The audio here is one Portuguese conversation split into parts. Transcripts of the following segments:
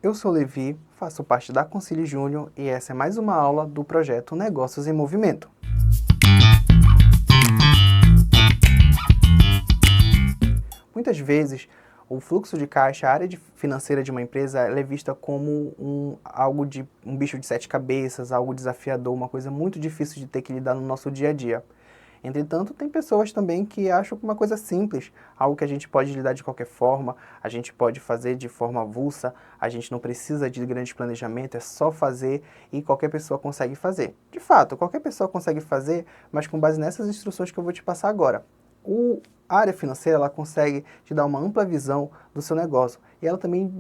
eu sou Levi, faço parte da Concili Júnior e essa é mais uma aula do projeto Negócios em Movimento. Muitas vezes, o fluxo de caixa, a área financeira de uma empresa, ela é vista como um bicho de sete cabeças, algo desafiador, uma coisa muito difícil de ter que lidar no nosso dia a dia. Entretanto, tem pessoas também que acham que uma coisa simples, algo que a gente pode lidar de qualquer forma, a gente pode fazer de forma avulsa, a gente não precisa de grande planejamento, é só fazer e qualquer pessoa consegue fazer. De fato, qualquer pessoa consegue fazer, mas com base nessas instruções que eu vou te passar agora. A área financeira, ela consegue te dar uma ampla visão do seu negócio e ela também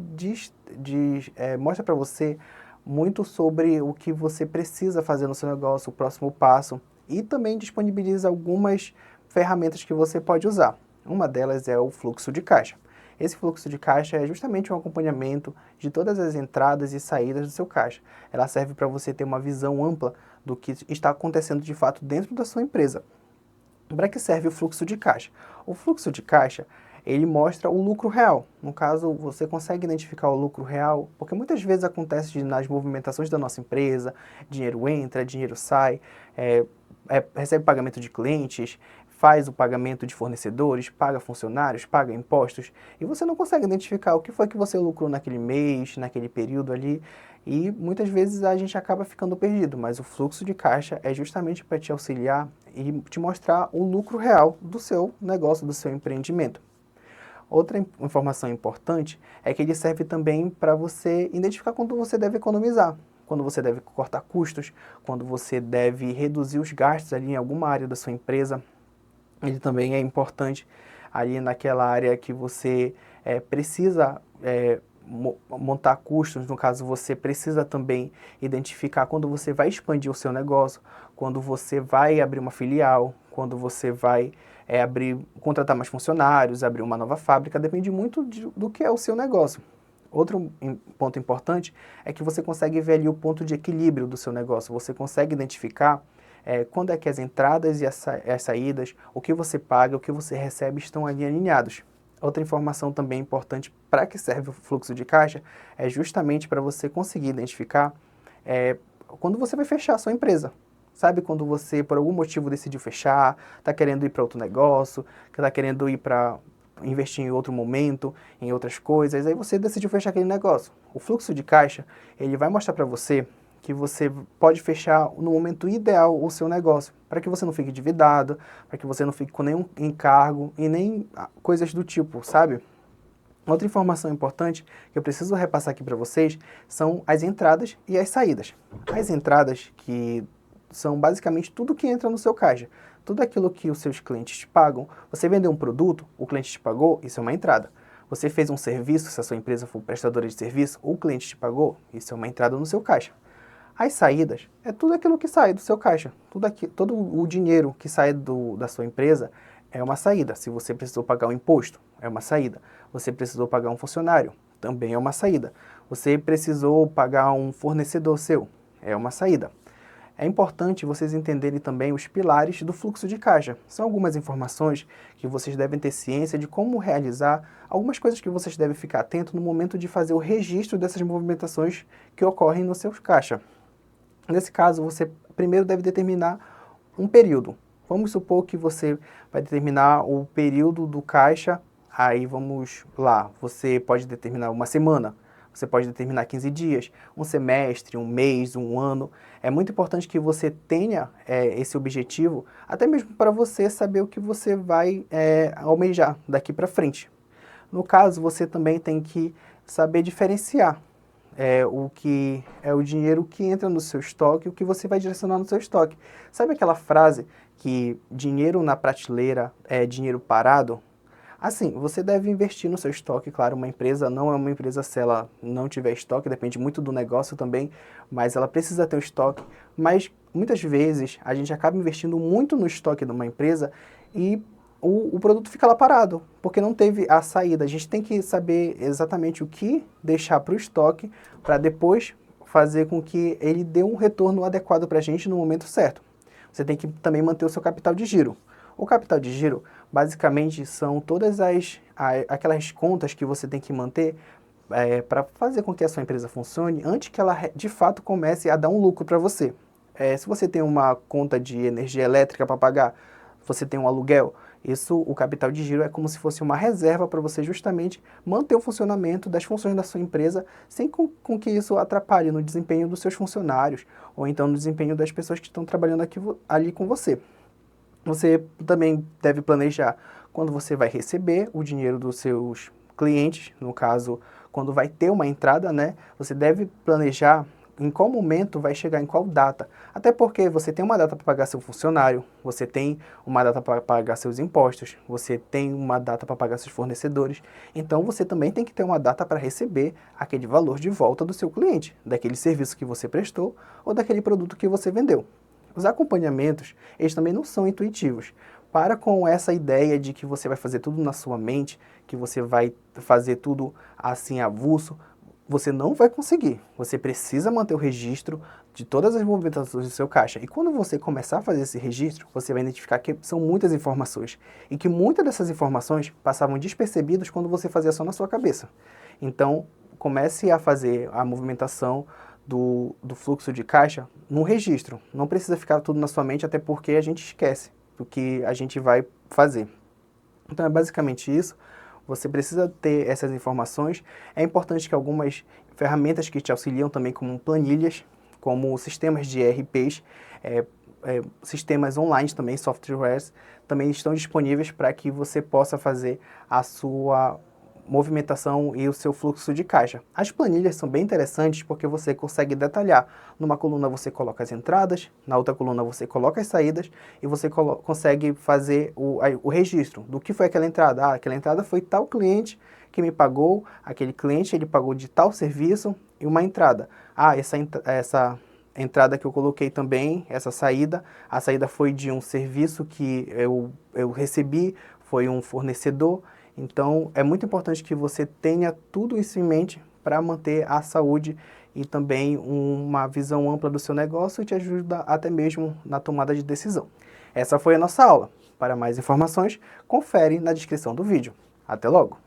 mostra para você muito sobre o que você precisa fazer no seu negócio, o próximo passo, e também disponibiliza algumas ferramentas que você pode usar. Uma delas é o fluxo de caixa. Esse fluxo de caixa é justamente um acompanhamento de todas as entradas e saídas do seu caixa. Ela serve para você ter uma visão ampla do que está acontecendo de fato dentro da sua empresa. Para que serve o fluxo de caixa? O fluxo de caixa, ele mostra o lucro real. No caso, você consegue identificar o lucro real, porque muitas vezes acontece nas movimentações da nossa empresa, dinheiro entra, dinheiro sai, recebe pagamento de clientes, faz o pagamento de fornecedores, paga funcionários, paga impostos, e você não consegue identificar o que foi que você lucrou naquele mês, naquele período ali, e muitas vezes a gente acaba ficando perdido, mas o fluxo de caixa é justamente para te auxiliar e te mostrar o lucro real do seu negócio, do seu empreendimento. Outra informação importante é que ele serve também para você identificar quando você deve economizar, quando você deve cortar custos, quando você deve reduzir os gastos ali em alguma área da sua empresa. Ele também é importante ali naquela área que você precisa montar custos, no caso você precisa também identificar quando você vai expandir o seu negócio, quando você vai abrir uma filial, quando você vai contratar mais funcionários, abrir uma nova fábrica, depende muito do que é o seu negócio. Outro ponto importante é que você consegue ver ali o ponto de equilíbrio do seu negócio, você consegue identificar quando é que as entradas e as saídas, o que você paga, o que você recebe estão ali alinhados. Outra informação também importante para que serve o fluxo de caixa é justamente para você conseguir identificar quando você vai fechar a sua empresa. Sabe quando você, por algum motivo, decidiu fechar, está querendo ir para outro negócio, está querendo ir para investir em outro momento, em outras coisas, aí você decidiu fechar aquele negócio. O fluxo de caixa, ele vai mostrar para você que você pode fechar no momento ideal o seu negócio, para que você não fique endividado, para que você não fique com nenhum encargo e nem coisas do tipo, sabe? Outra informação importante que eu preciso repassar aqui para vocês são as entradas e as saídas. As entradas, que são basicamente tudo que entra no seu caixa, tudo aquilo que os seus clientes te pagam. Você vendeu um produto, o cliente te pagou, isso é uma entrada. Você fez um serviço, se a sua empresa for prestadora de serviço, o cliente te pagou, isso é uma entrada no seu caixa. As saídas é tudo aquilo que sai do seu caixa, todo o dinheiro que sai da sua empresa é uma saída. Se você precisou pagar um imposto, é uma saída. Você precisou pagar um funcionário, também é uma saída. Você precisou pagar um fornecedor seu, é uma saída. É importante vocês entenderem também os pilares do fluxo de caixa. São algumas informações que vocês devem ter ciência de como realizar, algumas coisas que vocês devem ficar atentos no momento de fazer o registro dessas movimentações que ocorrem no seu caixa. Nesse caso, você primeiro deve determinar um período. Vamos supor que você vai determinar o período do caixa, aí vamos lá, você pode determinar uma semana, você pode determinar 15 dias, um semestre, um mês, um ano. É muito importante que você tenha esse objetivo, até mesmo para você saber o que você vai almejar daqui para frente. No caso, você também tem que saber diferenciar o que é o dinheiro que entra no seu estoque, o que você vai direcionar no seu estoque. Sabe aquela frase que dinheiro na prateleira é dinheiro parado? Assim, você deve investir no seu estoque. Claro, uma empresa não é uma empresa se ela não tiver estoque, depende muito do negócio também, mas ela precisa ter o estoque. Mas muitas vezes a gente acaba investindo muito no estoque de uma empresa e o produto fica lá parado, porque não teve a saída. A gente tem que saber exatamente o que deixar para o estoque, para depois fazer com que ele dê um retorno adequado para a gente no momento certo. Você tem que também manter o seu capital de giro. O capital de giro, basicamente, são todas aquelas contas que você tem que manter para fazer com que a sua empresa funcione antes que ela de fato comece a dar um lucro para você. Se você tem uma conta de energia elétrica para pagar, você tem um aluguel, isso, o capital de giro é como se fosse uma reserva para você justamente manter o funcionamento das funções da sua empresa sem com que isso atrapalhe no desempenho dos seus funcionários ou então no desempenho das pessoas que estão trabalhando ali com você. Você também deve planejar quando você vai receber o dinheiro dos seus clientes, no caso, quando vai ter uma entrada, né? Você deve planejar em qual momento vai chegar, em qual data. Até porque você tem uma data para pagar seu funcionário, você tem uma data para pagar seus impostos, você tem uma data para pagar seus fornecedores. Então você também tem que ter uma data para receber aquele valor de volta do seu cliente, daquele serviço que você prestou ou daquele produto que você vendeu. Os acompanhamentos, eles também não são intuitivos. Para com essa ideia de que você vai fazer tudo na sua mente, que você vai fazer tudo assim avulso, você não vai conseguir. Você precisa manter o registro de todas as movimentações do seu caixa. E quando você começar a fazer esse registro, você vai identificar que são muitas informações. E que muitas dessas informações passavam despercebidas quando você fazia só na sua cabeça. Então, comece a fazer a movimentação do fluxo de caixa no registro. Não precisa ficar tudo na sua mente, até porque a gente esquece do que a gente vai fazer. Então, é basicamente isso. Você precisa ter essas informações. É importante que algumas ferramentas que te auxiliam também, como planilhas, como sistemas de ERPs, sistemas online também, softwares, também estão disponíveis para que você possa fazer a sua movimentação e o seu fluxo de caixa. As planilhas são bem interessantes porque você consegue detalhar. Numa coluna você coloca as entradas, na outra coluna você coloca as saídas e você consegue fazer o registro do que foi aquela entrada. Aquela entrada foi tal cliente que me pagou, aquele cliente ele pagou de tal serviço e uma entrada. Essa entrada que eu coloquei também, essa saída, a saída foi de um serviço que eu recebi, foi um fornecedor. Então, é muito importante que você tenha tudo isso em mente para manter a saúde e também uma visão ampla do seu negócio e te ajuda até mesmo na tomada de decisão. Essa foi a nossa aula. Para mais informações, confere na descrição do vídeo. Até logo!